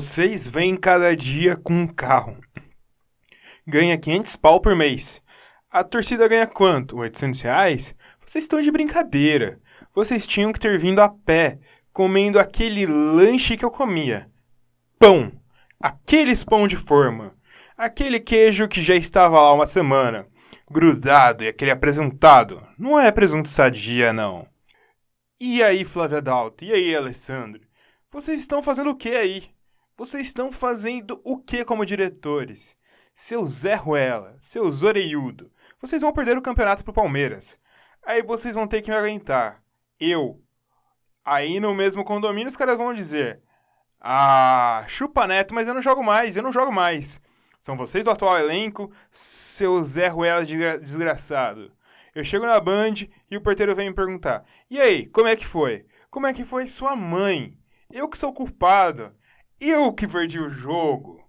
Vocês vêm cada dia com um carro. Ganha 500 pau por mês. A torcida ganha quanto? 800 reais? Vocês estão de brincadeira. Vocês tinham que ter vindo a pé, comendo aquele lanche que eu comia. Pão. Aqueles pão de forma. Aquele queijo que já estava lá uma semana. Grudado e aquele apresentado. Não é presunto sadia, não. E aí, Flávia Dalto? E aí, Alessandro? Vocês estão fazendo o que aí? Vocês estão fazendo o que como diretores? Seu Zé Ruela, seu Zoreiudo, vocês vão perder o campeonato pro Palmeiras. Aí vocês vão ter que me aguentar. Eu. Aí no mesmo condomínio os caras vão dizer: ah, chupa Neto, mas eu não jogo mais. São vocês do atual elenco, seu Zé Ruela desgraçado. Eu chego na Band e o porteiro vem me perguntar: e aí, como é que foi? Como é que foi sua mãe? Eu que sou culpado. Eu que perdi o jogo.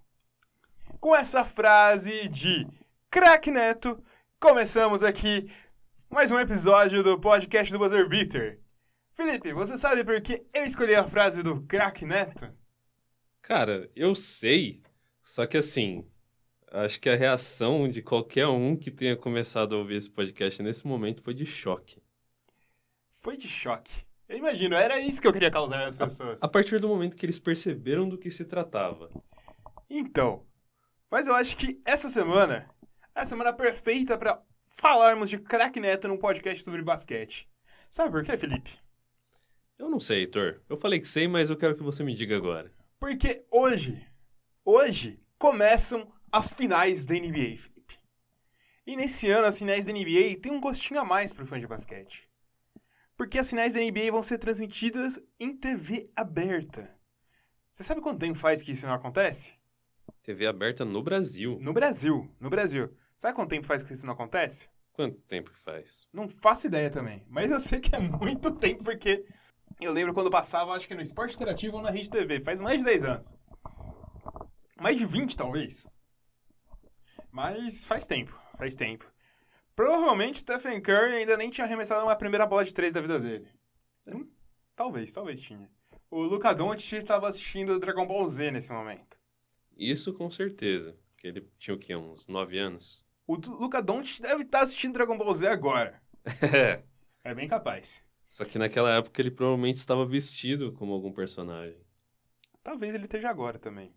Com essa frase de Craque Neto, começamos aqui mais um episódio do podcast do Buzzer Beater. Felipe, você sabe por que eu escolhi a frase do Craque Neto? Cara, eu sei, só que assim, acho que a reação de qualquer um que tenha começado a ouvir esse podcast nesse momento foi de choque. Foi de choque. Eu imagino, era isso que eu queria causar nas pessoas. A partir do momento que eles perceberam do que se tratava. Então, mas eu acho que essa semana é a semana perfeita para falarmos de Craque Neto num podcast sobre basquete. Sabe por quê, Felipe? Eu não sei, Heitor. Eu falei que sei, mas eu quero que você me diga agora. Porque hoje começam as finais da NBA, Felipe. E nesse ano as finais da NBA tem um gostinho a mais pro fã de basquete. Porque as finais da NBA vão ser transmitidas em TV aberta. Você sabe quanto tempo faz que isso não acontece? TV aberta no Brasil. No Brasil. Sabe quanto tempo faz que isso não acontece? Quanto tempo que faz? Não faço ideia também. Mas eu sei que é muito tempo, porque eu lembro quando passava, acho que no Esporte Interativo ou na Rede TV. Faz mais de 10 anos. Mais de 20, talvez. Mas faz tempo. Provavelmente Stephen Curry ainda nem tinha arremessado uma primeira bola de 3 da vida dele. Talvez tinha. O Luka Doncic estava assistindo Dragon Ball Z nesse momento. Isso com certeza. Porque ele tinha o quê? Uns 9 anos? O Luka Doncic deve estar assistindo Dragon Ball Z agora. É bem capaz. Só que naquela época ele provavelmente estava vestido como algum personagem. Talvez ele esteja agora também.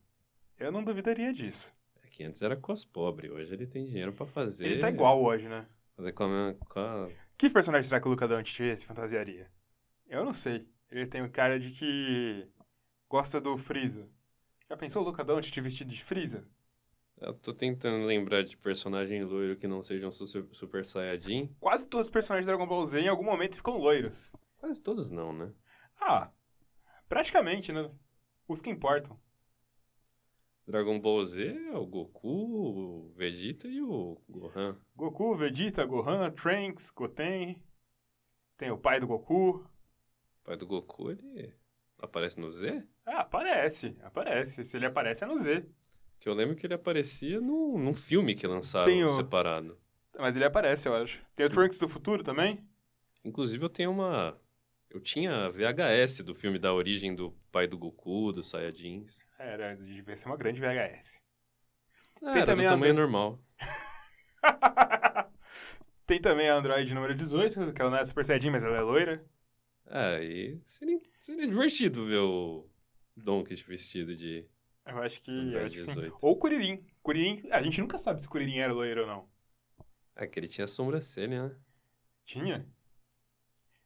Eu não duvidaria disso. É que antes era cos pobre, hoje ele tem dinheiro pra fazer... Ele tá igual hoje, né? Fazer com a... Que personagem será que o Luka Doncic se fantasiaria? Eu não sei. Ele tem um cara de que gosta do Freeza. Já pensou o Luka Doncic vestido de Freeza? Eu tô tentando lembrar de personagem loiro que não sejam Super Saiyajin. Quase todos os personagens de Dragon Ball Z em algum momento ficam loiros. Quase todos não, né? Ah, praticamente, né? Os que importam. Dragon Ball Z é o Goku, o Vegeta e o Gohan. Goku, Vegeta, Gohan, Trunks, Goten. Tem o pai do Goku. O pai do Goku, ele aparece no Z? Ah, aparece. Se ele aparece é no Z. Que eu lembro que ele aparecia num filme que lançaram separado. Mas ele aparece, eu acho. Tem o Trunks do futuro também? Inclusive eu tinha VHS do filme da origem do pai do Goku, dos Saiyajins. Devia ser uma grande VHS. Era também do tamanho normal. Tem também a Android número 18, que ela não é Super Saiyajin, mas ela é loira. E seria divertido ver o Donkey vestido de... Eu acho que sim. 18. Ou o Kuririn. A gente nunca sabe se o Kuririn era loiro ou não. É que ele tinha sobrancelha, né? Tinha?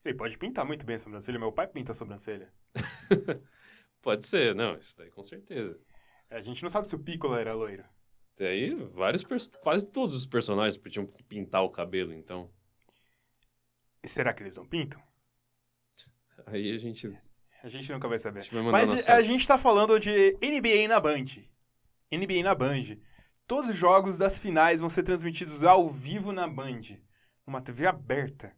Ele pode pintar muito bem a sobrancelha. Meu pai pinta a sobrancelha. Pode ser, não, isso daí com certeza. A gente não sabe se o Piccolo era loiro. Daí quase todos os personagens podiam pintar o cabelo, então. E será que eles não pintam? Aí a gente nunca vai saber. Mas a gente tá falando de NBA na Band. Todos os jogos das finais vão ser transmitidos ao vivo na Band. Uma TV aberta.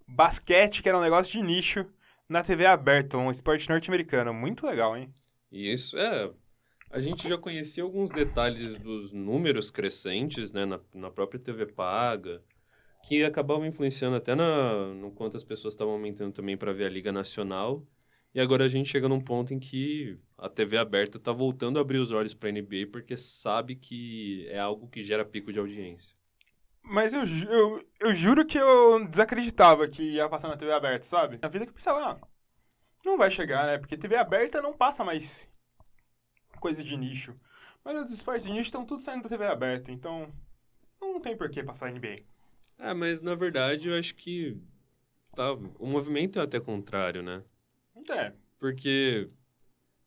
Basquete, que era um negócio de nicho, na TV aberta. Um esporte norte-americano. Muito legal, hein? Isso, a gente já conhecia alguns detalhes dos números crescentes, né, na própria TV paga, que acabavam influenciando até no quanto as pessoas estavam aumentando também para ver a Liga Nacional E agora a gente chega num ponto em que a TV aberta tá voltando a abrir os olhos pra NBA porque sabe que é algo que gera pico de audiência. Mas eu juro que eu desacreditava que ia passar na TV aberta, sabe? Na vida que eu pensava, não vai chegar, né? Porque TV aberta não passa mais coisa de nicho. Mas os esportes de nicho estão tudo saindo da TV aberta, então não tem por que passar NBA. Mas na verdade eu acho que o movimento é até contrário, né? É, Porque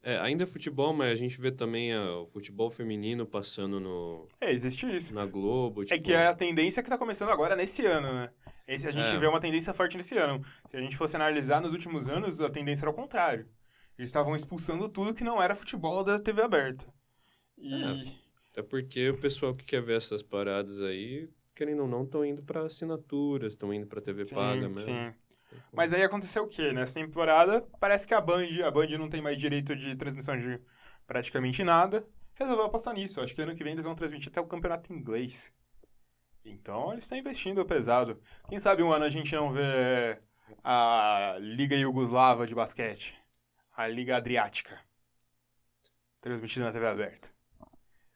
ainda é futebol, mas a gente vê também o futebol feminino passando existe isso. na Globo. É Tipo, que é a tendência que tá começando agora nesse ano, né? A gente é, vê uma tendência forte nesse ano. Se a gente fosse analisar nos últimos anos, a tendência era o contrário. Eles estavam expulsando tudo que não era futebol da TV aberta. E. até porque o pessoal que quer ver essas paradas aí, querendo ou não, estão indo pra assinaturas, estão indo pra TV paga mesmo. Sim. Mas aí aconteceu o quê? Nessa temporada, parece que a Band não tem mais direito de transmissão de praticamente nada. Resolveu apostar nisso. Acho que ano que vem eles vão transmitir até o campeonato inglês. Então eles estão investindo pesado. Quem sabe um ano a gente não vê a Liga Iugoslava de basquete, a Liga Adriática, transmitida na TV aberta.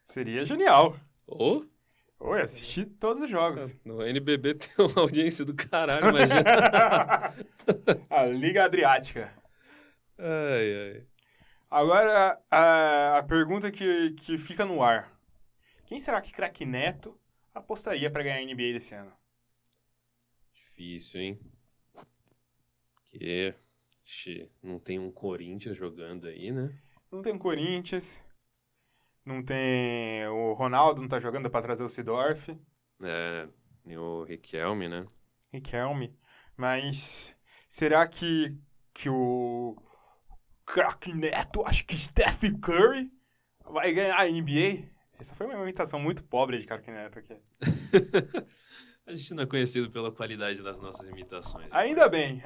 Seria genial. Ou Oi, assistir todos os jogos. no NBB tem uma audiência do caralho, imagina. A Liga Adriática. Ai, ai. Agora, a pergunta que fica no ar. Quem será que craque Neto apostaria para ganhar a NBA desse ano? Difícil, hein? Porque não tem um Corinthians jogando aí, né? Não tem o Corinthians, não tem o Ronaldo, não tá jogando para trazer o Seedorf, Nem o Riquelme, né? Riquelme, mas será que o craque Neto, acho que Steph Curry, vai ganhar a NBA? Essa foi uma imitação muito pobre de craque Neto aqui. A gente não é conhecido pela qualidade das nossas imitações. Ainda bem.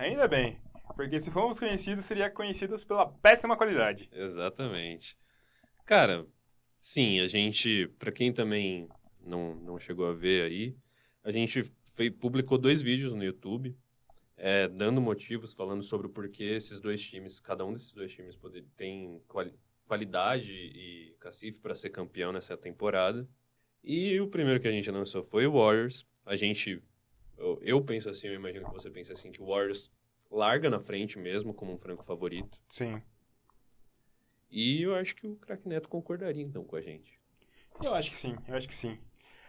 Porque se fomos conhecidos, seria conhecidos pela péssima qualidade. Exatamente. Cara, sim, a gente, pra quem também não chegou a ver aí, a gente publicou 2 vídeos no YouTube, dando motivos, falando sobre o porquê esses 2 times, cada um desses 2 times tem qualidade e cacife para ser campeão nessa temporada. E o primeiro que a gente lançou foi o Warriors. Eu penso assim, eu imagino que você pensa assim, que o Warriors larga na frente mesmo, como um franco favorito. Sim. E eu acho que o craque Neto concordaria, então, com a gente. Eu acho que sim.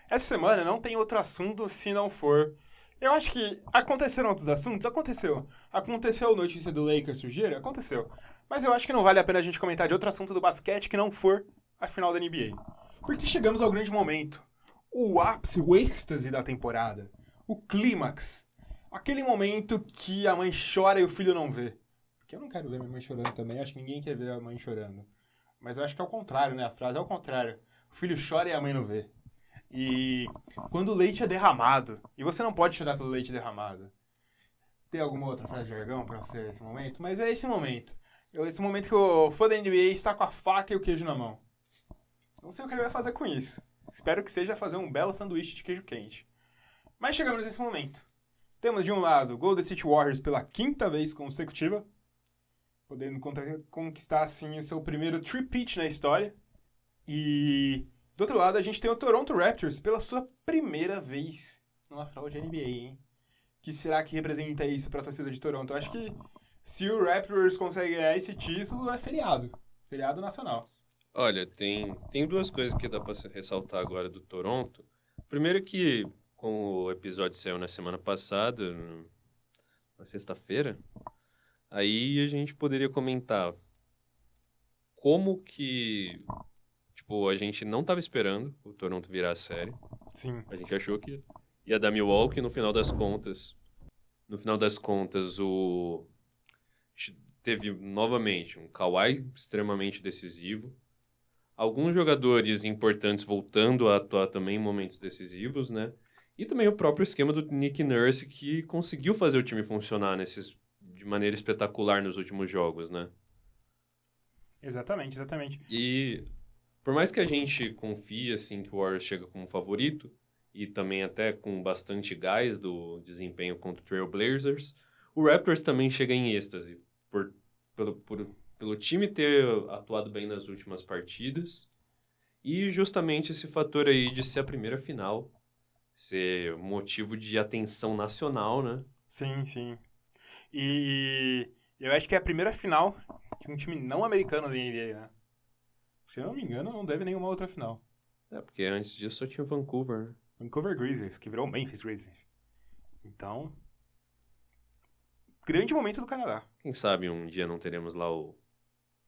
Essa semana não tem outro assunto se não for... Eu acho que aconteceram outros assuntos? Aconteceu. Aconteceu notícia do Lakers surgir? Aconteceu. Mas eu acho que não vale a pena a gente comentar de outro assunto do basquete que não for a final da NBA. Porque chegamos ao grande momento. O ápice, o êxtase da temporada. O clímax. Aquele momento que a mãe chora e o filho não vê. Porque eu não quero ver minha mãe chorando também. Acho que ninguém quer ver a mãe chorando. Mas eu acho que é o contrário, né? A frase é o contrário. O filho chora e a mãe não vê. E quando o leite é derramado, e você não pode chorar pelo leite derramado. Tem alguma outra frase de jargão pra você nesse momento? Mas é esse momento. Esse momento que o fã da NBA está com a faca e o queijo na mão. Não sei o que ele vai fazer com isso. Espero que seja fazer um belo sanduíche de queijo quente. Mas chegamos nesse momento. Temos de um lado Golden State Warriors pela 5ª vez consecutiva, podendo conquistar assim o seu primeiro three-peat na história. E do outro lado a gente tem o Toronto Raptors pela sua primeira vez numa final de NBA, hein? Que será que representa isso para a torcida de Toronto? Eu acho que se o Raptors consegue ganhar esse título, é feriado. Feriado nacional. Olha, tem 2 coisas que dá pra ressaltar agora do Toronto. Primeiro que, como o episódio saiu na semana passada, na sexta-feira, aí a gente poderia comentar como que, tipo, a gente não tava esperando o Toronto virar a série. Sim. A gente achou que ia dar Milwaukee, no final das contas, teve novamente um Kawhi extremamente decisivo. Alguns jogadores importantes voltando a atuar também em momentos decisivos, né? E também o próprio esquema do Nick Nurse, que conseguiu fazer o time funcionar de maneira espetacular nos últimos jogos, né? Exatamente. E por mais que a gente confie assim, que o Warriors chega como favorito, e também até com bastante gás do desempenho contra o Trail Blazers, o Raptors também chega em êxtase, pelo time ter atuado bem nas últimas partidas e justamente esse fator aí de ser a primeira final, ser motivo de atenção nacional, né? Sim, sim. E eu acho que é a primeira final de um time não americano da NBA, né? Se eu não me engano, não deve nenhuma outra final. Porque antes disso só tinha Vancouver, né? Vancouver Grizzlies, que virou Memphis Grizzlies. Então, grande momento do Canadá. Quem sabe um dia não teremos lá o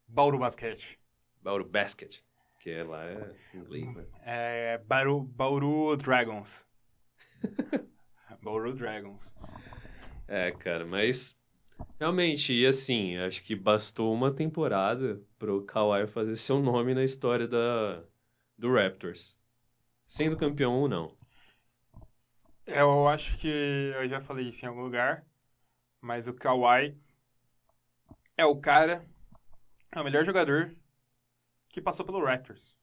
Bauru Basquete. Bauru Basket, que lá é inglês, né? Bauru Dragons. Bauru Dragons. Cara, mas realmente, e assim, acho que bastou uma temporada pro Kawhi fazer seu nome na história do Raptors. Sendo campeão ou não. Eu acho que eu já falei isso em algum lugar, mas o Kawhi é o cara, é o melhor jogador que passou pelo Raptors.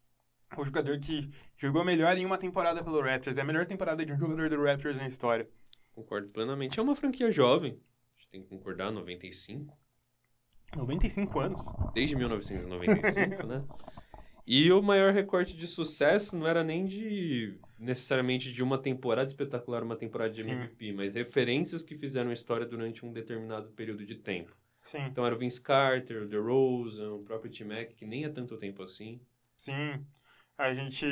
O jogador que jogou melhor em uma temporada pelo Raptors. É a melhor temporada de um jogador do Raptors na história. Concordo plenamente. É uma franquia jovem. A gente tem que concordar, 95. 95 anos. Desde 1995, né? E o maior recorte de sucesso não era nem necessariamente de uma temporada espetacular, uma temporada de Sim. MVP, mas referências que fizeram história durante um determinado período de tempo. Sim, Então era o Vince Carter, o DeRozan, o próprio T-Mac, que nem é tanto tempo assim. sim. A gente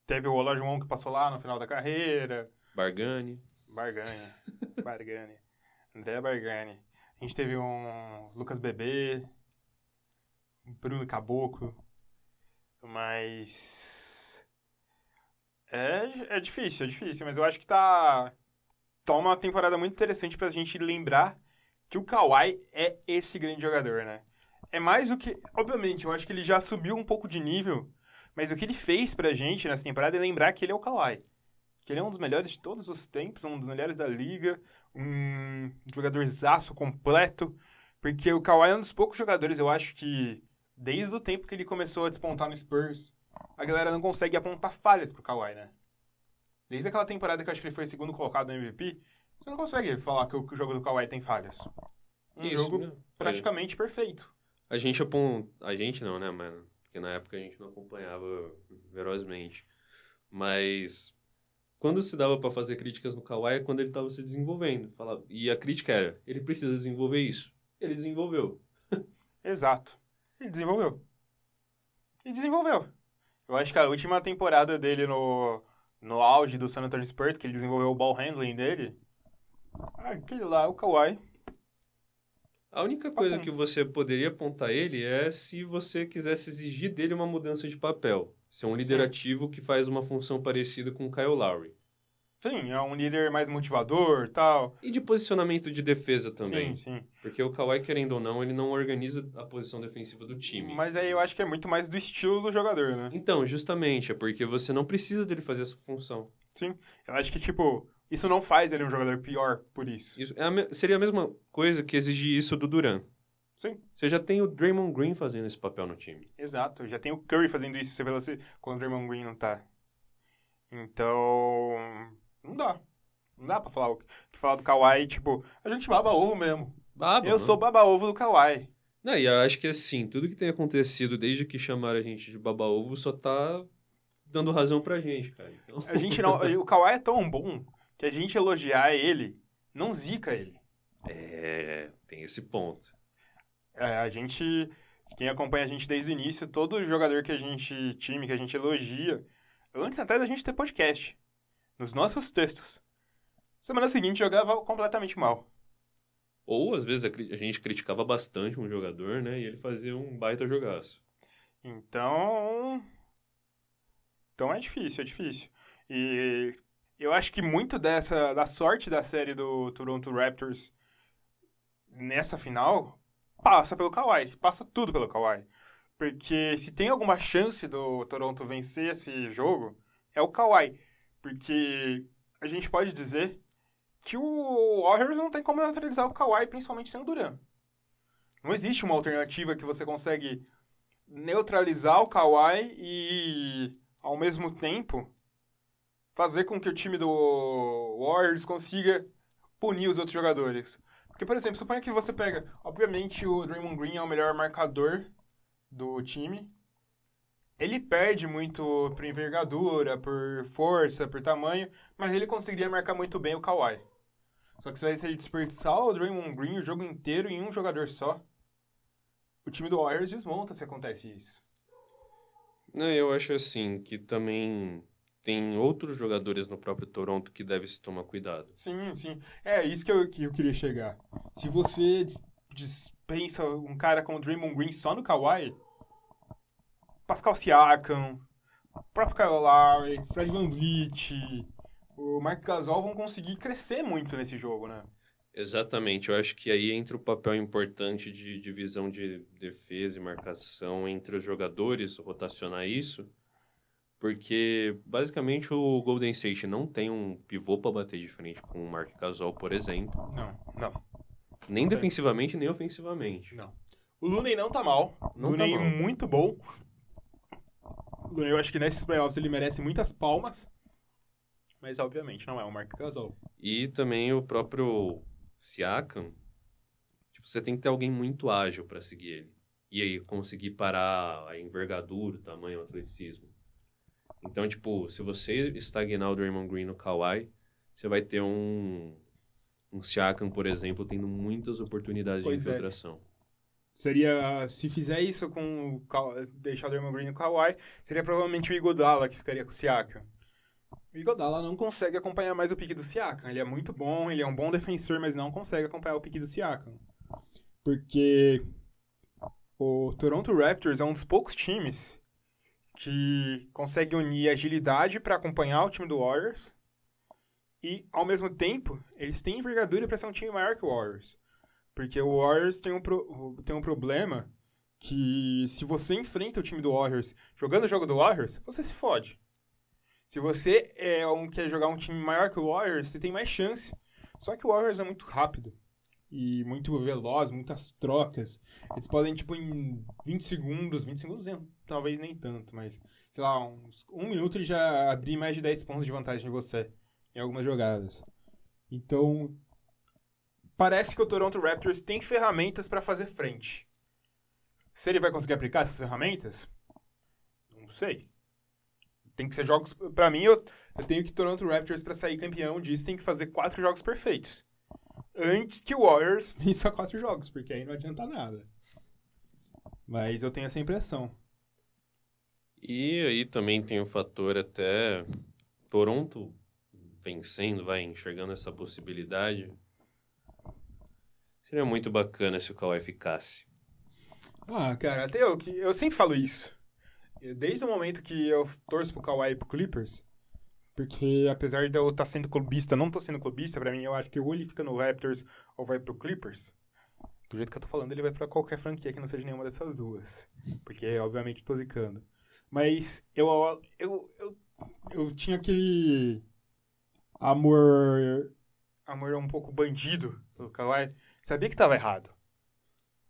teve o Olajuwon que passou lá no final da carreira. Bargani. Bargani. André Bargani. A gente teve um Lucas Bebê, Bruno Caboclo. Mas é difícil, mas eu acho que tá uma temporada muito interessante pra gente lembrar que o Kawhi é esse grande jogador, né? É mais do que... Obviamente, eu acho que ele já subiu um pouco de nível, mas o que ele fez pra gente nessa temporada é lembrar que ele é o Kawhi. Que ele é um dos melhores de todos os tempos, um dos melhores da liga, um jogadorzaço completo, porque o Kawhi é um dos poucos jogadores, eu acho que, desde o tempo que ele começou a despontar no Spurs, a galera não consegue apontar falhas pro Kawhi, né? Desde aquela temporada que eu acho que ele foi segundo colocado no MVP, você não consegue falar que o jogo do Kawhi tem falhas. Um jogo né? praticamente perfeito. A gente não, né, mano? Porque na época a gente não acompanhava ferozmente. Mas quando se dava pra fazer críticas no Kawhi é quando ele tava se desenvolvendo. E a crítica era, ele precisa desenvolver isso. Ele desenvolveu. Exato. Ele desenvolveu. Eu acho que a última temporada dele no auge do San Antonio Spurs, que ele desenvolveu o ball handling dele, aquele lá, o Kawhi. A única coisa que você poderia apontar ele é se você quisesse exigir dele uma mudança de papel. Ser um líder ativo que faz uma função parecida com o Kyle Lowry. Sim, é um líder mais motivador e tal. E de posicionamento de defesa também. Sim. Porque o Kawhi, querendo ou não, ele não organiza a posição defensiva do time. Mas aí eu acho que é muito mais do estilo do jogador, né? Então, justamente, é porque você não precisa dele fazer essa função. Sim, eu acho que, tipo, isso não faz ele um jogador pior por isso. Isso seria a mesma coisa que exigir isso do Durant. Sim. Você já tem o Draymond Green fazendo esse papel no time. Exato, já tem o Curry fazendo isso quando o Draymond Green não tá. Então, não dá. Não dá pra falar do Kawhi, tipo, a gente baba ovo mesmo. Eu sou baba-ovo do Kawhi. Não, e eu acho que assim, tudo que tem acontecido desde que chamaram a gente de baba-ovo só tá dando razão pra gente, cara. Então... A gente não, o Kawhi é tão bom que a gente elogiar ele não zica ele. Tem esse ponto. A gente, quem acompanha a gente desde o início, todo jogador que a gente elogia, antes até da gente ter podcast, nos nossos textos, semana seguinte jogava completamente mal. Ou, às vezes, a gente criticava bastante um jogador, né? E ele fazia um baita jogaço. Então é difícil. E eu acho que muito da sorte da série do Toronto Raptors nessa final passa pelo Kawhi, passa tudo pelo Kawhi. Porque se tem alguma chance do Toronto vencer esse jogo, é o Kawhi. Porque a gente pode dizer que o Warriors não tem como neutralizar o Kawhi, principalmente sem o Durant. Não existe uma alternativa que você consegue neutralizar o Kawhi e, ao mesmo tempo, fazer com que o time do Warriors consiga punir os outros jogadores. Porque, por exemplo, suponha que você pega... Obviamente, o Draymond Green é o melhor marcador do time. Ele perde muito por envergadura, por força, por tamanho, mas ele conseguiria marcar muito bem o Kawhi. Só que se ele desperdiçar o Draymond Green o jogo inteiro em um jogador só, o time do Warriors desmonta se acontece isso. Não, eu acho assim que também tem outros jogadores no próprio Toronto que deve se tomar cuidado. Sim, sim. É isso que eu queria chegar. Se você dispensa um cara como o Draymond Green só no Kawhi, Pascal Siakam, o próprio Kyle Lowry, Fred VanVleet, o Marc Gasol vão conseguir crescer muito nesse jogo, né? Exatamente, eu acho que aí entra o papel importante de divisão de defesa e marcação entre os jogadores, rotacionar isso, porque basicamente o Golden State não tem um pivô para bater de frente com o Marc Gasol, por exemplo, Não. nem Não tem. defensivamente nem ofensivamente. Não. O Looney não tá mal. Não Looney tá mal. muito bom. O Looney, eu acho que nesses playoffs ele merece muitas palmas. Mas, obviamente, não é o Marc Gasol. E também o próprio Siakam, tipo, você tem que ter alguém muito ágil para seguir ele. E aí conseguir parar a envergadura, o tamanho, o atleticismo. Então, tipo, se você estagnar o Draymond Green no Kawhi, você vai ter um Siakam, por exemplo, tendo muitas oportunidades Pois de é. infiltração. Seria, se fizer isso com deixar o Draymond Green no Kawhi, seria provavelmente o Iguodala que ficaria com o Siakam. O Iguodala não consegue acompanhar mais o pique do Siakam. Ele é muito bom, ele é um bom defensor, mas não consegue acompanhar o pique do Siakam. Porque o Toronto Raptors é um dos poucos times que consegue unir agilidade para acompanhar o time do Warriors e, ao mesmo tempo, eles têm envergadura para ser um time maior que o Warriors. Porque o Warriors tem um problema que se você enfrenta o time do Warriors jogando o jogo do Warriors, você se fode. Se você quer jogar um time maior que o Warriors, você tem mais chance. Só que o Warriors é muito rápido e muito veloz, muitas trocas. Eles podem, tipo, em 20 segundos talvez nem tanto, mas, sei lá, uns 1 minuto ele já abrir mais de 10 pontos de vantagem de você em algumas jogadas. Então, parece que o Toronto Raptors tem ferramentas para fazer frente. Se ele vai conseguir aplicar essas ferramentas, não sei. Tem que ser jogos... Pra mim, eu tenho que Toronto Raptors, pra sair campeão disso, tem que fazer 4 jogos perfeitos. Antes que o Warriors vença 4 jogos, porque aí não adianta nada. Mas eu tenho essa impressão. E aí também tem o fator até Toronto vencendo, enxergando essa possibilidade. Seria muito bacana se o Kawhi ficasse. Ah, cara, até eu sempre falo isso. Desde o momento que eu torço pro Kawhi e pro Clippers, porque apesar de eu estar sendo clubista, não tô sendo clubista, pra mim eu acho que ou ele fica no Raptors ou vai pro Clippers. Do jeito que eu tô falando, ele vai pra qualquer franquia que não seja nenhuma dessas duas. Porque, obviamente, tô zicando. Mas eu tinha aquele amor um pouco bandido pelo Kawhi. Sabia que tava errado.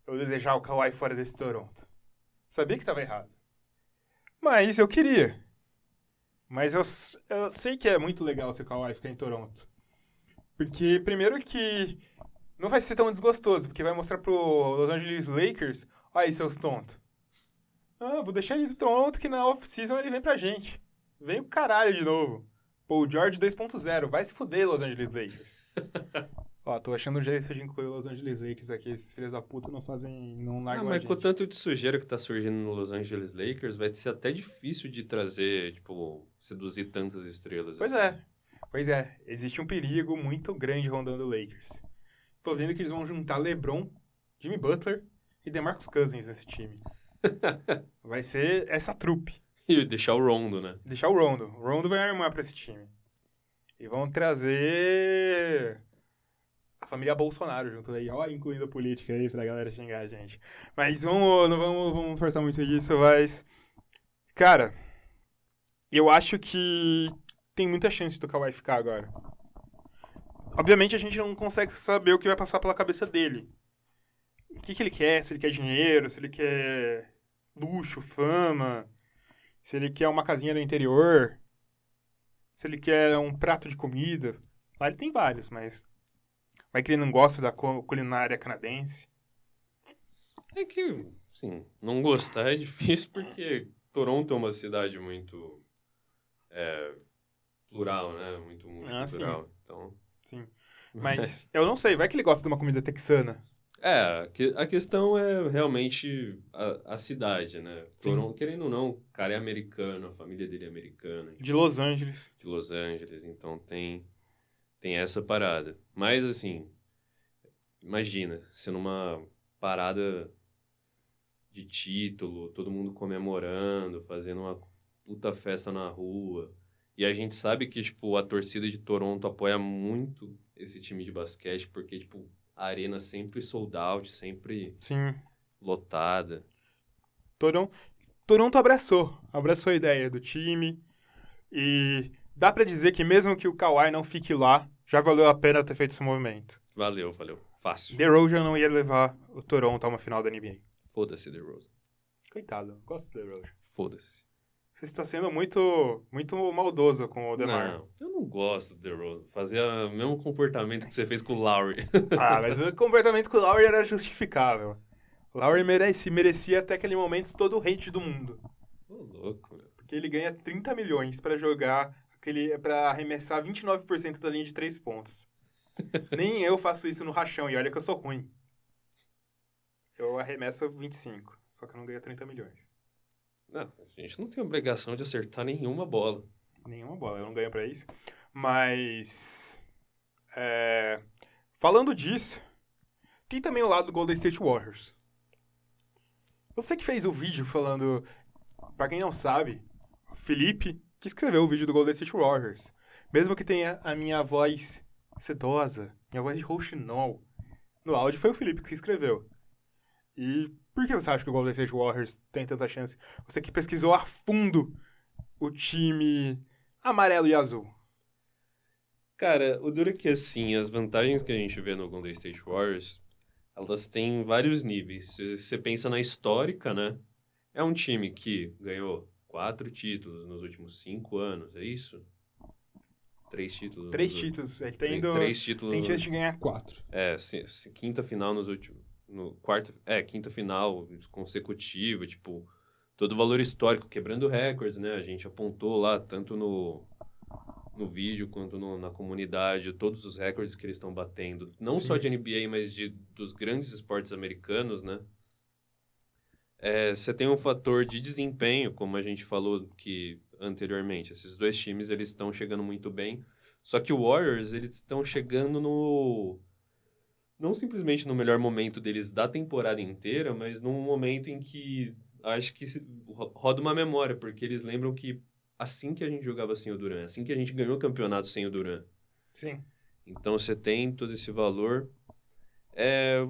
Eu desejar o Kawhi fora desse Toronto. Sabia que tava errado. Mas eu queria. Mas eu sei que é muito legal se o Kawhi ficar em Toronto. Porque, primeiro que não vai ser tão desgostoso, porque vai mostrar pro Los Angeles Lakers, olha aí, seus tontos. Ah, vou deixar ele em Toronto que na off-season ele vem pra gente. Vem o caralho de novo. Paul George 2.0, vai se fuder, Los Angeles Lakers. Ó, tô achando um jeito de incluir os Los Angeles Lakers aqui. Esses filhos da puta não largam a Mas gente. com o tanto de sujeira que tá surgindo no Los Angeles Lakers, vai ser até difícil de trazer, tipo, seduzir tantas estrelas. Pois é. Existe um perigo muito grande rondando o Lakers. Tô vendo que eles vão juntar LeBron, Jimmy Butler e DeMarcus Cousins nesse time. Vai ser essa trupe. E deixar o Rondo, né? Deixar o Rondo. O Rondo vai armar pra esse time. E vão trazer a família Bolsonaro junto aí, ó, incluindo a política aí pra galera xingar a gente. Mas não vamos forçar muito isso, mas... Cara, eu acho que tem muita chance do Kawhi ficar agora. Obviamente a gente não consegue saber o que vai passar pela cabeça dele. O que ele quer, se ele quer dinheiro, se ele quer luxo, fama, se ele quer uma casinha no interior, se ele quer um prato de comida. Lá ele tem vários, mas Vai que ele não gosta da culinária canadense. É que, assim, não gostar é difícil porque Toronto é uma cidade muito plural, né? Muito Ah, sim, multicultural. Então, sim. Mas eu não sei, vai que ele gosta de uma comida texana. a questão é realmente a cidade, né? Sim. Toronto, querendo ou não, o cara é americano, a família dele é americana, De Los Angeles. de Los Angeles, então tem essa parada. Mas, assim, imagina, você numa parada de título, todo mundo comemorando, fazendo uma puta festa na rua. E a gente sabe que, tipo, a torcida de Toronto apoia muito esse time de basquete, porque, tipo, a arena sempre sold out, sempre Sim. lotada. Toronto abraçou a ideia do time e dá pra dizer que mesmo que o Kawhi não fique lá, já valeu a pena ter feito esse movimento. Valeu. Fácil. DeRozan não ia levar o Toronto a uma final da NBA. Foda-se, DeRozan. Coitado, gosto do DeRozan. Foda-se. Você está sendo muito maldoso com o DeMar. Não, eu não gosto do DeRozan. Fazia o mesmo comportamento que você fez com o Lowry. Ah, mas o comportamento com o Lowry era justificável. O Lowry merecia até aquele momento todo o hate do mundo. Ô, louco, meu. Porque ele ganha 30 milhões pra jogar, pra arremessar 29% da linha de 3 pontos. Nem eu faço isso no rachão, e olha que eu sou ruim. Eu arremesso 25, só que eu não ganho 30 milhões. Não, a gente não tem obrigação de acertar nenhuma bola. Nenhuma bola, eu não ganho pra isso. Mas... falando disso, tem também o lado do Golden State Warriors. Você que fez o vídeo falando... Pra quem não sabe, o Felipe que escreveu o vídeo do Golden State Warriors. Mesmo que tenha a minha voz sedosa, minha voz de rouxinol, no áudio foi o Felipe que escreveu. E por que você acha que o Golden State Warriors tem tanta chance? Você que pesquisou a fundo o time amarelo e azul. Cara, o duro é que, assim, as vantagens que a gente vê no Golden State Warriors, elas têm vários níveis. Se você pensa na histórica, né? É um time que ganhou 4 títulos nos últimos 5 anos, é isso? 3 títulos. 3 títulos. Ele Tem 3 títulos. Tem chance de ganhar 4. Quinta final nos últimos... quinta final consecutiva, tipo... Todo o valor histórico, quebrando recordes, né? A gente apontou lá, tanto no vídeo quanto na comunidade, todos os recordes que eles estão batendo. Não Sim. só de NBA, mas dos grandes esportes americanos, né? Você tem um fator de desempenho, como a gente falou que anteriormente. Esses dois times, eles estão chegando muito bem. Só que o Warriors, eles estão chegando não simplesmente no melhor momento deles da temporada inteira, mas num momento em que acho que roda uma memória, porque eles lembram que assim que a gente jogava sem o Durant, assim que a gente ganhou o campeonato sem o Durant. Sim. Então você tem todo esse valor.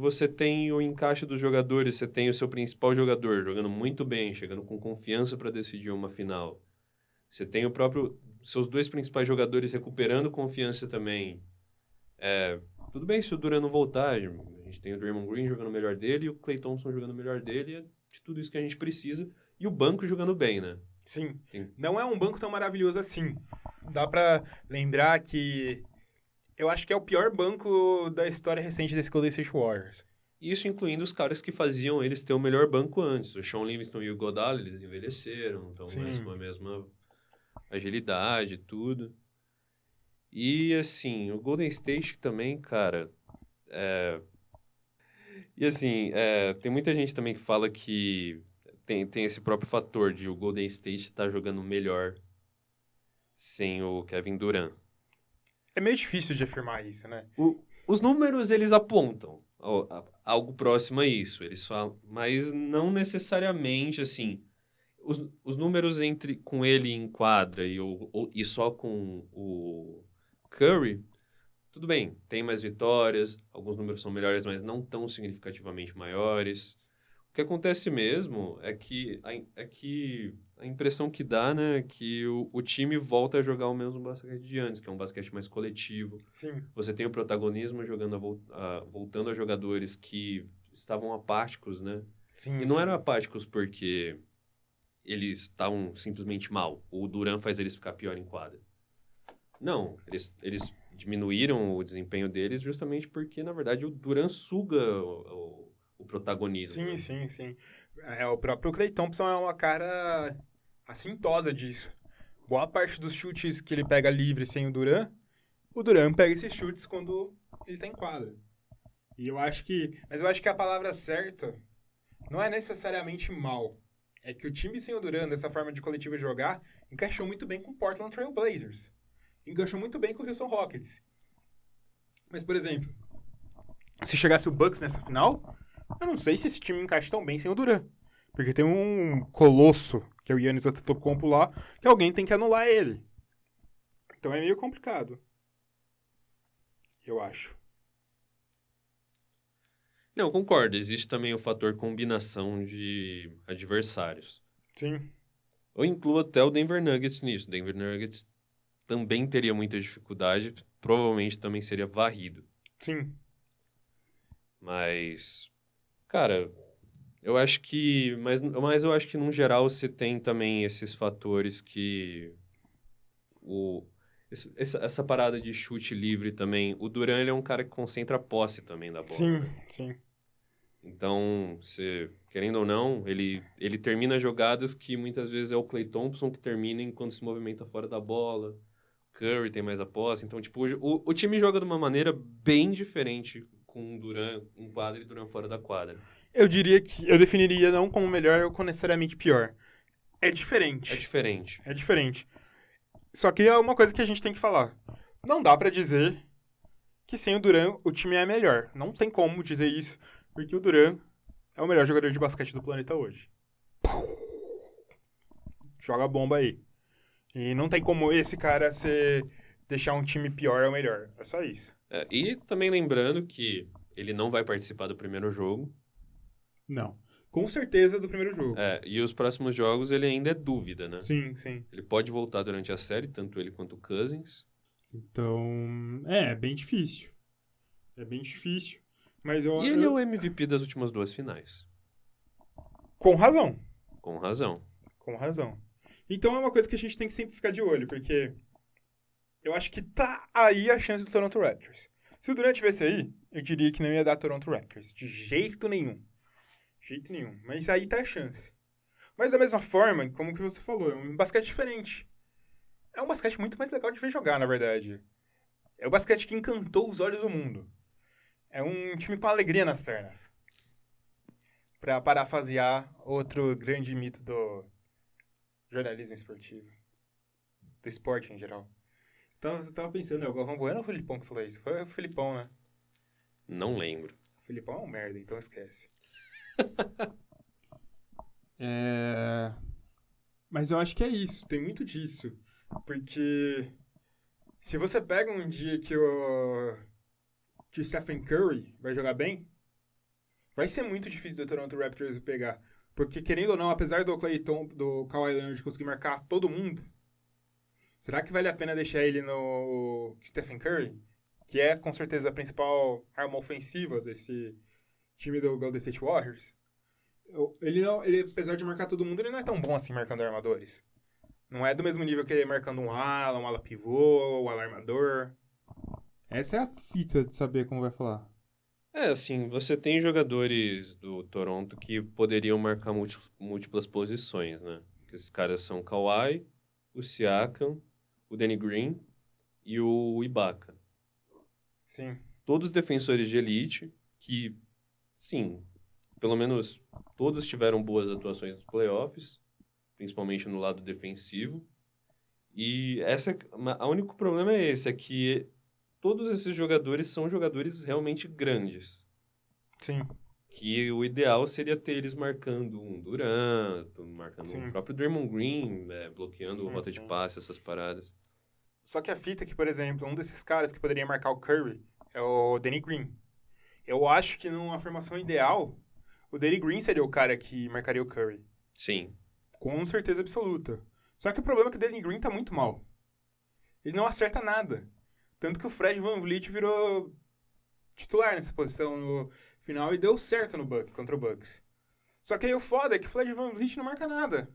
Você tem o encaixe dos jogadores, você tem o seu principal jogador jogando muito bem, chegando com confiança para decidir uma final. Você tem seus dois principais jogadores recuperando confiança também. Tudo bem se o Durant não voltar, a gente tem o Draymond Green jogando o melhor dele e o Klay Thompson jogando o melhor dele, é de tudo isso que a gente precisa. E o banco jogando bem, né? Sim. Sim. Não é um banco tão maravilhoso assim. Dá pra lembrar que eu acho que é o pior banco da história recente desse Golden State Warriors. Isso incluindo os caras que faziam eles ter o melhor banco antes. O Sean Livingston e o Godala, eles envelheceram, então mais com a mesma agilidade e tudo. E assim, o Golden State também, cara... E assim, tem muita gente também que fala que tem esse próprio fator de o Golden State estar jogando melhor sem o Kevin Durant. É meio difícil de afirmar isso, né? Os números, eles apontam algo próximo a isso. Eles falam, mas não necessariamente, assim. Os números com ele em quadra e só com o Curry, tudo bem, tem mais vitórias, alguns números são melhores, mas não tão significativamente maiores. O que acontece mesmo é que a impressão que dá, né, é que o time volta a jogar o mesmo basquete de antes, que é um basquete mais coletivo. Sim. Você tem o protagonismo voltando a jogadores que estavam apáticos, né? Sim, E não eram apáticos porque eles estavam simplesmente mal. O Durant faz eles ficar pior em quadra. Não, eles diminuíram o desempenho deles justamente porque, na verdade, o Durant suga o protagonismo. Sim, Né? sim, sim. O próprio Klay Thompson é uma cara assintosa disso. Boa parte dos chutes que ele pega livre sem o Duran pega esses chutes quando ele tá em quadra. Mas eu acho que a palavra certa não é necessariamente mal. É que o time sem o Duran, dessa forma de coletiva jogar, encaixou muito bem com o Portland Trail Blazers. Encaixou muito bem com o Houston Rockets. Mas, por exemplo, se chegasse o Bucks nessa final, eu não sei se esse time encaixa tão bem sem o Duran. Porque tem um colosso, que é o Giannis Antetokounmpo lá, que alguém tem que anular ele. Então é meio complicado. Eu acho. Não, concordo. Existe também o fator combinação de adversários. Sim. Eu incluo até o Denver Nuggets nisso. O Denver Nuggets também teria muita dificuldade, provavelmente também seria varrido. Sim. Mas, cara, eu acho que... Mas eu acho que, no geral, você tem também esses fatores que... Essa parada de chute livre também. O Durant, ele é um cara que concentra a posse também da bola. Sim, Né? sim. Então, você, querendo ou não, ele termina jogadas que muitas vezes é o Klay Thompson que termina enquanto se movimenta fora da bola. Curry tem mais a posse. Então, tipo, o time joga de uma maneira bem diferente com o Durant em quadra e Durant fora da quadra. Eu diria que eu definiria não como melhor ou como necessariamente pior. É diferente. É diferente. É diferente. Só que é uma coisa que a gente tem que falar. Não dá pra dizer que sem o Duran o time é melhor. Não tem como dizer isso, porque o Duran é o melhor jogador de basquete do planeta hoje. Joga bomba aí. E não tem como esse cara deixar um time pior ou melhor. É só isso. E também lembrando que ele não vai participar do primeiro jogo. Não. Com certeza do primeiro jogo. E os próximos jogos ele ainda é dúvida, né? Sim, sim. Ele pode voltar durante a série, tanto ele quanto o Cousins. Então, é bem difícil. É bem difícil. Mas E ele é o MVP das últimas 2 finais. Com razão. Com razão. Com razão. Então é uma coisa que a gente tem que sempre ficar de olho, porque eu acho que tá aí a chance do Toronto Raptors. Se o Durant tivesse aí, eu diria que não ia dar Toronto Raptors. De jeito nenhum. De jeito nenhum. Mas aí tá a chance. Mas da mesma forma, como que você falou, é um basquete diferente. É um basquete muito mais legal de ver jogar, na verdade. É o basquete que encantou os olhos do mundo. É um time com alegria nas pernas. Pra parafrasear outro grande mito do jornalismo esportivo. Do esporte em geral. Então você tava pensando, é o Galvão Bueno ou o Filipão que falou isso? Foi o Filipão, né? Não lembro. O Filipão é um merda, então esquece. Mas eu acho que é isso, tem muito disso. Porque se você pega um dia que o Stephen Curry vai jogar bem, vai ser muito difícil do Toronto Raptors pegar. Porque, querendo ou não, apesar do do Kawhi Leonard conseguir marcar todo mundo, será que vale a pena deixar ele no Stephen Curry? Que é, com certeza, a principal arma ofensiva desse time do Golden State Warriors. Ele, apesar de marcar todo mundo, ele não é tão bom assim marcando armadores. Não é do mesmo nível que ele marcando um ala pivô, um ala armador. Essa é a fita de saber como vai falar. Assim, você tem jogadores do Toronto que poderiam marcar múltiplas posições, né? Esses caras são o Kawhi, o Siakam, o Danny Green e o Ibaka. Sim. Todos defensores de elite que, sim, pelo menos todos tiveram boas atuações nos playoffs, principalmente no lado defensivo. E o único problema é esse, é que todos esses jogadores são jogadores realmente grandes. Sim. Que o ideal seria ter eles marcando um Durant, marcando Sim. o próprio Draymond Green, bloqueando Sim, rota de sim. passe, essas paradas. Só que a fita é que, por exemplo, um desses caras que poderia marcar o Curry é o Danny Green. Eu acho que numa formação ideal, o Danny Green seria o cara que marcaria o Curry. Sim. Com certeza absoluta. Só que o problema é que o Danny Green tá muito mal. Ele não acerta nada. Tanto que o Fred VanVleet virou titular nessa posição no final e deu certo contra o Bucks. Só que aí o foda é que o Fred VanVleet não marca nada.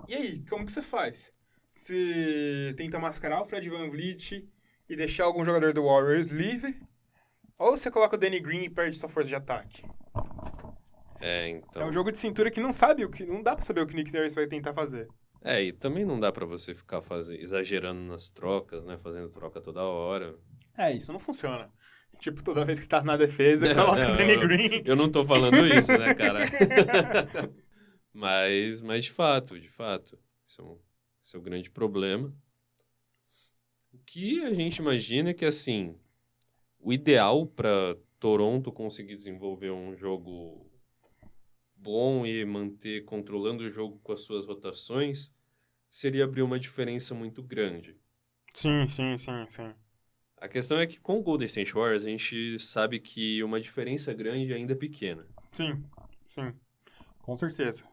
E aí, como que você faz? Você tenta mascarar o Fred VanVleet e deixar algum jogador do Warriors livre, ou você coloca o Danny Green e perde sua força de ataque. Então... É um jogo de cintura que não dá pra saber o que o Nick Nurse vai tentar fazer. E também não dá pra você ficar exagerando nas trocas, né? Fazendo troca toda hora. Isso não funciona. Tipo, toda vez que tá na defesa, coloca o Danny Green. Eu não tô falando isso, né, cara? Mas de fato, esse é o grande problema. O que a gente imagina é que, assim, o ideal para Toronto conseguir desenvolver um jogo bom e manter controlando o jogo com as suas rotações seria abrir uma diferença muito grande. Sim. A questão é que com o Golden State Warriors a gente sabe que uma diferença grande ainda é pequena. Sim. Com certeza.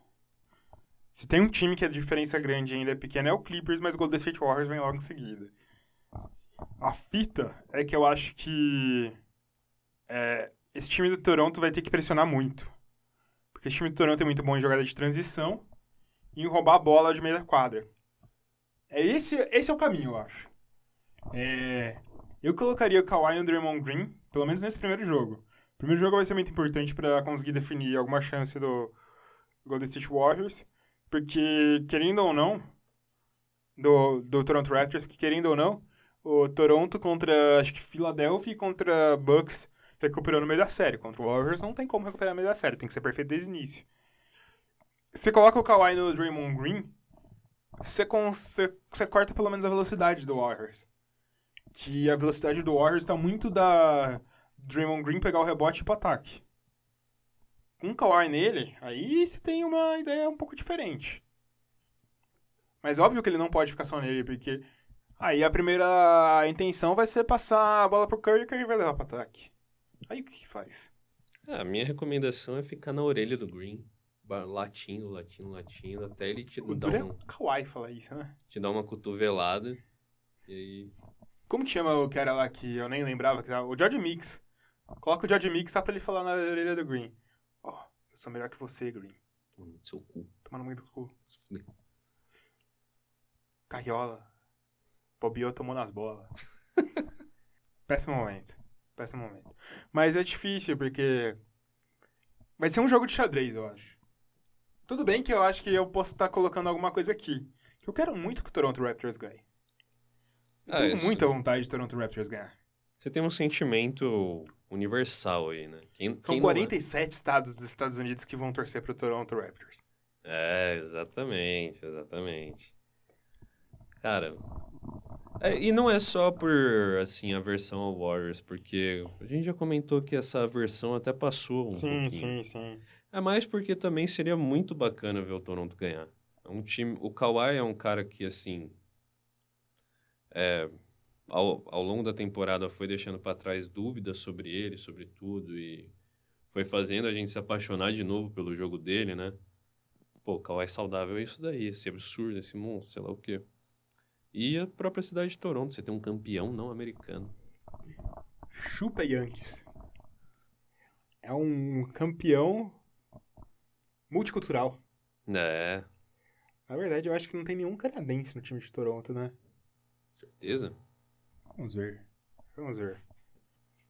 Se tem um time que a diferença grande ainda é pequena é o Clippers, mas o Golden State Warriors vem logo em seguida. A fita é que eu acho que esse time do Toronto vai ter que pressionar muito. Porque esse time do Toronto é muito bom em jogada de transição e em roubar a bola de meio da quadra. Esse é o caminho, eu acho. Eu colocaria o Kawhi e o Draymond Green, pelo menos nesse primeiro jogo. O primeiro jogo vai ser muito importante para conseguir definir alguma chance do Golden State Warriors, porque, querendo ou não, do Toronto Raptors, porque, querendo ou não, o Toronto contra, acho que Philadelphia e contra Bucks recuperou no meio da série. Contra o Warriors não tem como recuperar no meio da série, tem que ser perfeito desde o início. Você coloca o Kawhi no Draymond Green, você corta pelo menos a velocidade do Warriors. Que a velocidade do Warriors está muito da Draymond Green pegar o rebote e ir pro ataque. Com o Kawhi nele, aí você tem uma ideia um pouco diferente. Mas óbvio que ele não pode ficar só nele, porque aí a primeira intenção vai ser passar a bola pro Curry e o Curry vai levar pro ataque. Aí o que faz? A minha recomendação é ficar na orelha do Green, latindo, até ele te dar O Kawhi fala isso, né? Te dar uma cotovelada, e aí... Como que chama o cara lá que eu nem lembrava? O George Mix. Coloca o George Mix só pra ele falar na orelha do Green. Eu sou melhor que você, Green. Tomando seu cu. Tomando muito cu. Carriola. Bobeou, tomou nas bolas. Péssimo momento. Mas é difícil, porque vai ser um jogo de xadrez, eu acho. Tudo bem que eu acho que eu posso estar colocando alguma coisa aqui. Eu quero muito que o Toronto Raptors ganhe. Tenho muita vontade de Toronto Raptors ganhar. Você tem um sentimento universal aí, né? São 47 estados dos Estados Unidos que vão torcer pro Toronto Raptors. Exatamente. Cara, e não é só por, assim, aversão ao Warriors, porque a gente já comentou que essa aversão até passou um pouquinho. Sim. É mais porque também seria muito bacana ver o Toronto ganhar. O Kawhi é um cara que, assim... Ao longo da temporada foi deixando para trás dúvidas sobre ele, sobre tudo, e foi fazendo a gente se apaixonar de novo pelo jogo dele, né? Pô, Kawhi saudável é isso daí, esse absurdo, esse monstro, sei lá o quê. E a própria cidade de Toronto, você tem um campeão não americano. Chupa Yankees. É um campeão multicultural. Na verdade, eu acho que não tem nenhum canadense no time de Toronto, né? Certeza? Vamos ver.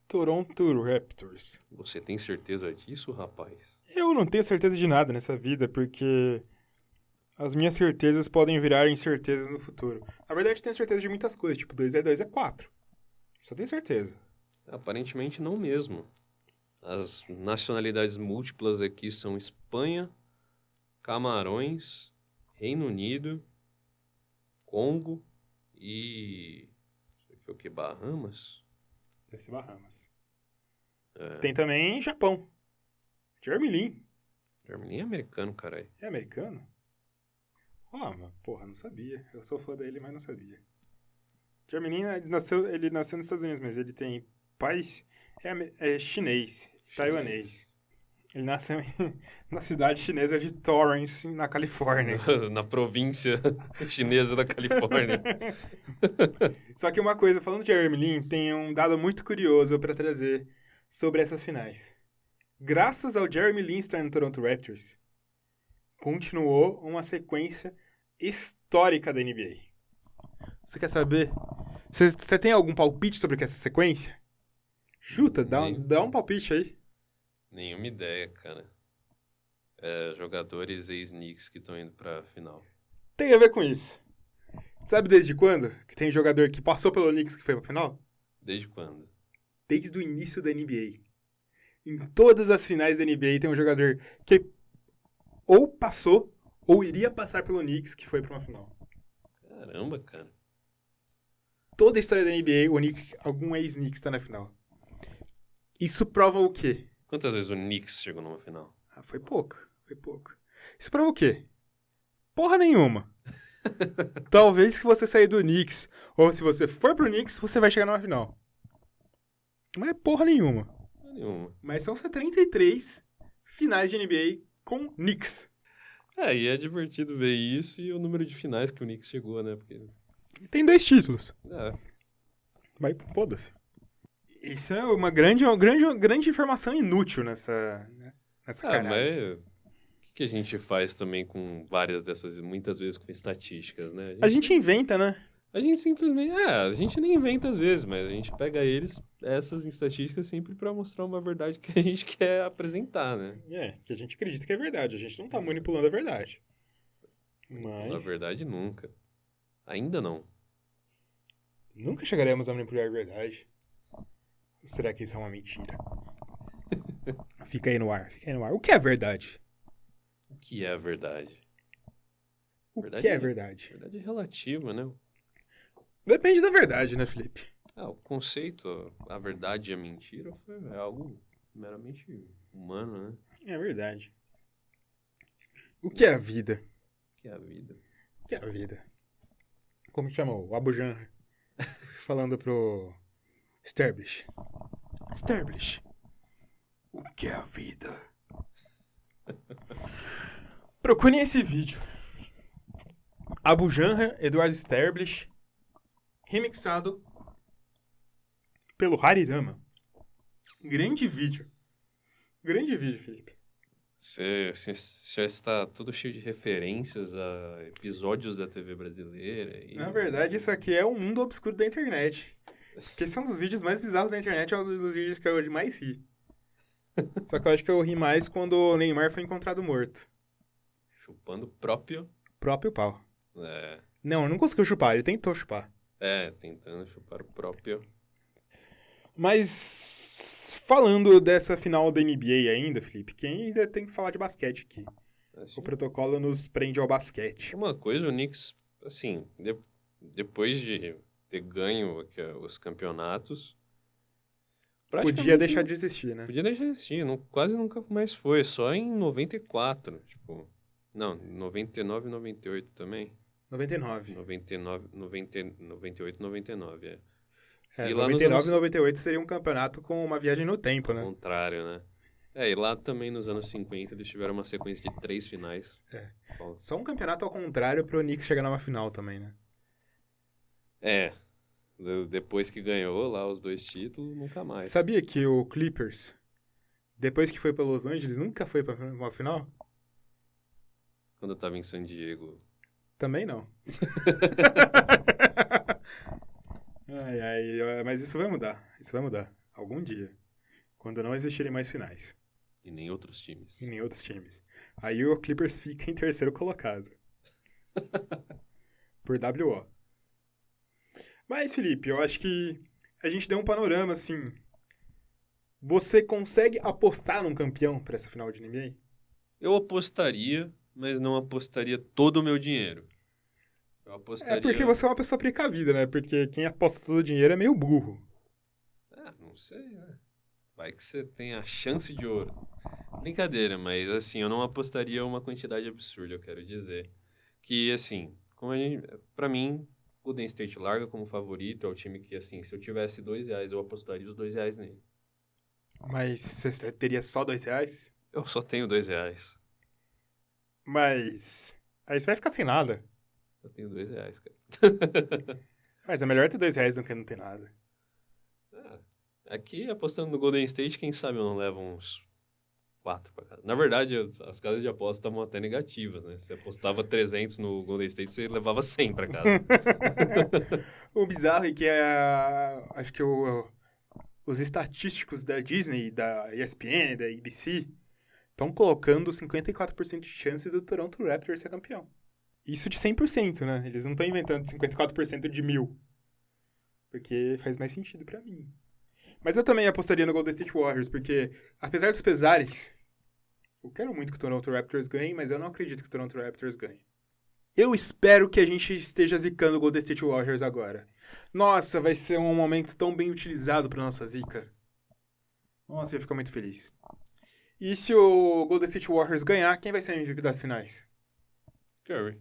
Toronto Raptors. Você tem certeza disso, rapaz? Eu não tenho certeza de nada nessa vida, porque as minhas certezas podem virar incertezas no futuro. Na verdade, eu tenho certeza de muitas coisas, tipo 2 é 2 é 4. Só tenho certeza. Aparentemente não mesmo. As nacionalidades múltiplas aqui são Espanha, Camarões, Reino Unido, Congo e... Isso aqui é o que? Bahamas? Deve ser Bahamas. Tem também Japão. Jeremy Lin. Jeremy Lin é americano, caralho. É americano? Mas porra, não sabia. Eu sou fã dele, mas não sabia. Jeremy Lin ele nasceu nos Estados Unidos, mas ele tem pais... É chinês, taiwanês. Ele nasceu na cidade chinesa de Torrance, na Califórnia. Na província chinesa da Califórnia. Só que uma coisa, falando de Jeremy Lin, tem um dado muito curioso para trazer sobre essas finais. Graças ao Jeremy Lin estar no Toronto Raptors, continuou uma sequência histórica da NBA. Você quer saber? Você tem algum palpite sobre essa sequência? Chuta, dá um palpite aí. Nenhuma ideia, cara. Jogadores ex-Knicks que estão indo pra final. Tem a ver com isso. Sabe desde quando que tem jogador que passou pelo Knicks que foi pra final? Desde quando? Desde o início da NBA. Em todas as finais da NBA tem um jogador que ou passou ou iria passar pelo Knicks que foi pra uma final. Caramba, cara. Toda a história da NBA, algum ex-Knicks tá na final. Isso prova o quê? Quantas vezes o Knicks chegou numa final? Foi pouco. Isso prova o quê? Porra nenhuma. Talvez se você sair do Knicks, ou se você for pro Knicks, você vai chegar numa final. Não é porra nenhuma. Mas são 73 finais de NBA com Knicks. E é divertido ver isso e o número de finais que o Knicks chegou, né? Porque... Tem 2 títulos. É. Mas foda-se. Isso é uma grande informação inútil nessa caralho. Mas o que a gente faz também com várias dessas, muitas vezes com estatísticas, né? A gente inventa, né? A gente simplesmente... a gente nem inventa às vezes, mas a gente pega essas estatísticas sempre pra mostrar uma verdade que a gente quer apresentar, né? Que a gente acredita que é verdade. A gente não tá manipulando a verdade. Mas... Na verdade, nunca. Ainda não. Nunca chegaremos a manipular a verdade. Ou será que isso é uma mentira? Fica aí no ar. O que é verdade? O que é a verdade? Que é verdade? Verdade é relativa, né? Depende da verdade, né, Felipe? O conceito, a verdade e a mentira é algo meramente humano, né? É verdade. O que é a vida? O que é a vida? O que é a vida? Como que chamou? O Abu Janra falando pro Sterblish. Sterblish. O que é a vida? Procurem esse vídeo. Abu Janra, Eduardo Sterblish, remixado pelo Harirama. Grande vídeo, Felipe. Você já está todo cheio de referências a episódios da TV brasileira. Na verdade, isso aqui é um mundo obscuro da internet. Porque esse é um dos vídeos mais bizarros da internet, é um dos vídeos que eu mais ri. Só que eu acho que eu ri mais quando o Neymar foi encontrado morto. Chupando o próprio pau. É. Não, ele não conseguiu chupar, ele tentou chupar. Tentando chupar o próprio. Mas falando dessa final da NBA ainda, Felipe, quem ainda tem que falar de basquete aqui? O protocolo nos prende ao basquete. Uma coisa, o Knicks, assim, depois de ter ganho os campeonatos... Podia deixar de existir, né? Podia deixar de existir, quase nunca mais foi, só em 94, tipo... Não, 99 e 98 também. 99. 98 e 99, E 99 e 98 seria um campeonato com uma viagem no tempo, né? Ao contrário, né? E lá também nos anos 50 eles tiveram uma sequência de 3 finais. Só um campeonato ao contrário pro Knicks chegar numa final também, né? Depois que ganhou lá os 2 títulos, nunca mais. Sabia que o Clippers, depois que foi para Los Angeles, nunca foi pra uma final? Quando eu tava em San Diego. Também não. Mas isso vai mudar. Algum dia. Quando não existirem mais finais. E nem outros times. Aí o Clippers fica em terceiro colocado. Por WO. Mas, Felipe, eu acho que a gente deu um panorama, assim. Você consegue apostar num campeão pra essa final de NBA? Eu apostaria, mas não apostaria todo o meu dinheiro. Eu apostaria... É porque você é uma pessoa precavida, né? Porque quem aposta todo o dinheiro é meio burro. Não sei, né? Vai que você tem a chance de ouro. Brincadeira, mas assim, eu não apostaria uma quantidade absurda, eu quero dizer. Que, assim, pra mim, Golden State larga como favorito, é o time que, assim, se eu tivesse R$2, eu apostaria os R$2 nele. Mas você teria só R$2? Eu só tenho R$2. Mas aí você vai ficar sem nada. Eu tenho R$2, cara. Mas é melhor ter R$2 do que não ter nada. Aqui, apostando no Golden State, quem sabe eu não levo uns 4 para cada. Na verdade, as casas de aposta estavam até negativas, né? Você apostava 300 no Golden State, você levava 100 para casa. O bizarro é que acho que os estatísticos da Disney, da ESPN, da ABC, estão colocando 54% de chance do Toronto Raptors ser campeão. Isso de 100%, né? Eles não estão inventando 54% de 1000. Porque faz mais sentido pra mim. Mas eu também apostaria no Golden State Warriors, porque, apesar dos pesares, eu quero muito que o Toronto Raptors ganhe, mas eu não acredito que o Toronto Raptors ganhe. Eu espero que a gente esteja zicando o Golden State Warriors agora. Nossa, vai ser um momento tão bem utilizado pra nossa zica. Nossa, eu ia ficar muito feliz. E se o Golden State Warriors ganhar, quem vai ser o MVP das finais? Curry.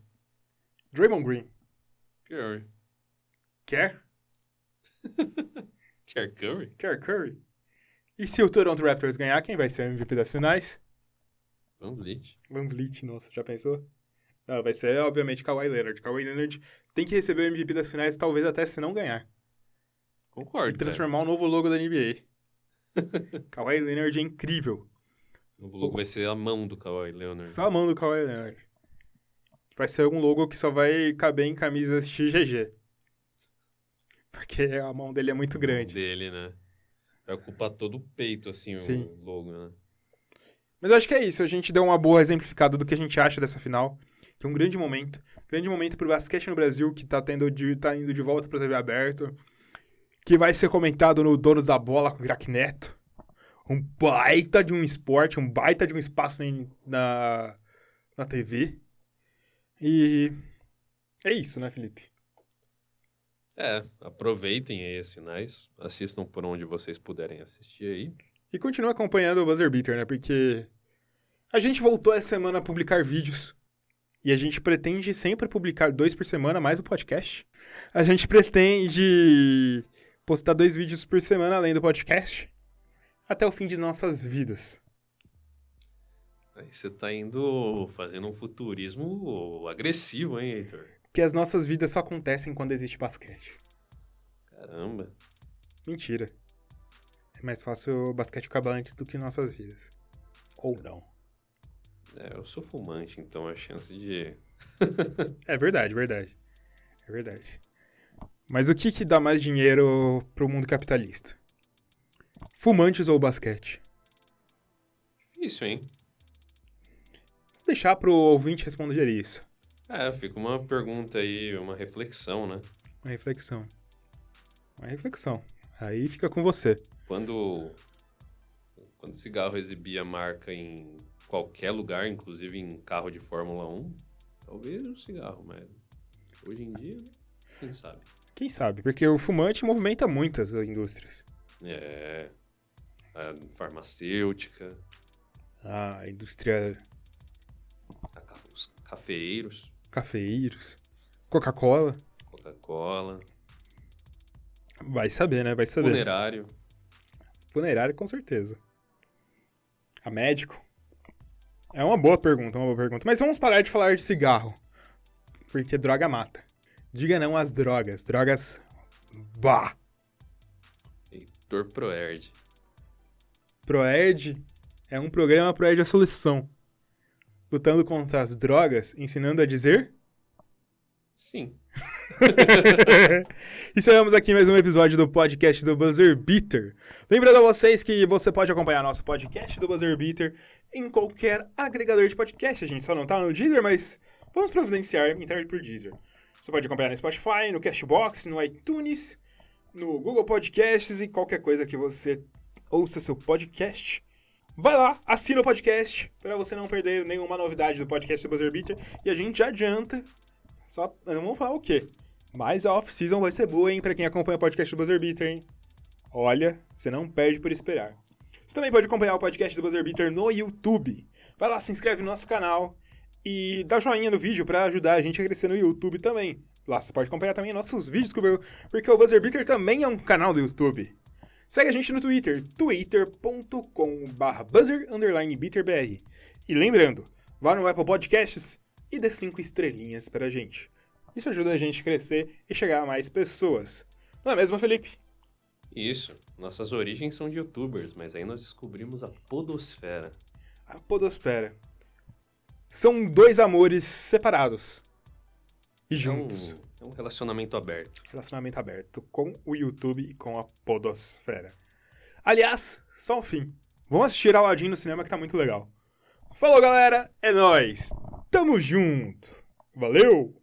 Draymond Green. Curry. Quer? Quer Curry? Quer Curry? E se o Toronto Raptors ganhar, quem vai ser o MVP das finais? Van Vliet. Van Vliet, nossa, já pensou? Não, vai ser, obviamente, Kawhi Leonard. Kawhi Leonard tem que receber o MVP das finais, talvez até se não ganhar. Concordo, E transformar o novo logo da NBA. Kawhi Leonard é incrível. O novo logo vai ser a mão do Kawhi Leonard. Só a mão do Kawhi Leonard. Vai ser um logo que só vai caber em camisas XGG. Porque a mão dele é muito grande. Dele, né? Vai ocupar todo o peito, assim, Sim. o logo, né? Mas eu acho que é isso. A gente deu uma boa exemplificada do que a gente acha dessa final. Que é um grande momento. Grande momento pro basquete no Brasil, que tá indo de volta pra TV aberta. Que vai ser comentado no Donos da Bola com o Craque Neto. Um baita de um esporte, um baita de um espaço na TV. E é isso, né, Felipe? Aproveitem aí as finais. Assistam por onde vocês puderem assistir aí. E continua acompanhando o Buzzer Beater, né? Porque a gente voltou essa semana a publicar vídeos. E a gente pretende sempre publicar 2 por semana, mais o podcast. A gente pretende postar 2 vídeos por semana, além do podcast, até o fim de nossas vidas. Aí você tá indo fazendo um futurismo agressivo, hein, Heitor? Porque as nossas vidas só acontecem quando existe basquete. Caramba. Mentira. É mais fácil o basquete acabar antes do que nossas vidas. Ou não. Eu sou fumante, então a chance de... É verdade, verdade. É verdade. Mas o que dá mais dinheiro pro mundo capitalista? Fumantes ou basquete? Difícil, hein? Vou deixar pro ouvinte responder isso. Fica uma pergunta aí, uma reflexão, né? Uma reflexão. Uma reflexão. Aí fica com você. Quando o cigarro exibia marca em qualquer lugar, inclusive em carro de Fórmula 1, talvez um cigarro, mas hoje em dia, quem sabe? Quem sabe? Porque o fumante movimenta muitas indústrias. A farmacêutica, A indústria... os cafeeiros, Cafeeiros. Coca-Cola. Coca-Cola, Vai saber, né? Vai saber. funerário. Funerário, com certeza. A médico. É uma boa pergunta, uma boa pergunta. Mas vamos parar de falar de cigarro. Porque droga mata. Diga não às drogas. Drogas... Bah! Heitor Proerd. Proerd é um programa Proerd a solução. Lutando contra as drogas, ensinando a dizer... Sim. Encerramos aqui mais um episódio do podcast do Buzzer Beater. Lembrando a vocês que você pode acompanhar nosso podcast do Buzzer Beater em qualquer agregador de podcast. A gente só não tá no Deezer, mas vamos providenciar entrar por Deezer. Você pode acompanhar no Spotify, no Cashbox, no iTunes, no Google Podcasts e qualquer coisa que você ouça seu podcast. Vai lá, assina o podcast para você não perder nenhuma novidade do podcast do Buzzer Beater. E a gente já adianta, só não vamos falar o quê, mas a off-season vai ser boa, hein, pra quem acompanha o podcast do Buzzer Beater, hein. Olha, você não perde por esperar. Você também pode acompanhar o podcast do Buzzer Beater no YouTube. Vai lá, se inscreve no nosso canal e dá joinha no vídeo pra ajudar a gente a crescer no YouTube também. Lá você pode acompanhar também nossos vídeos, porque o Buzzer Beater também é um canal do YouTube. Segue a gente no Twitter, twitter.com/buzzer_beaterbr. E lembrando, vá no Apple Podcasts e dê 5 estrelinhas pra gente. Isso ajuda a gente a crescer e chegar a mais pessoas. Não é mesmo, Felipe? Isso. Nossas origens são de youtubers, mas aí nós descobrimos a podosfera. A podosfera. São dois amores separados e juntos. É um relacionamento aberto. Relacionamento aberto com o YouTube e com a podosfera. Aliás, só um fim. Vamos assistir Aladdin no cinema que tá muito legal. Falou, galera. É nóis. Tamo junto. Valeu!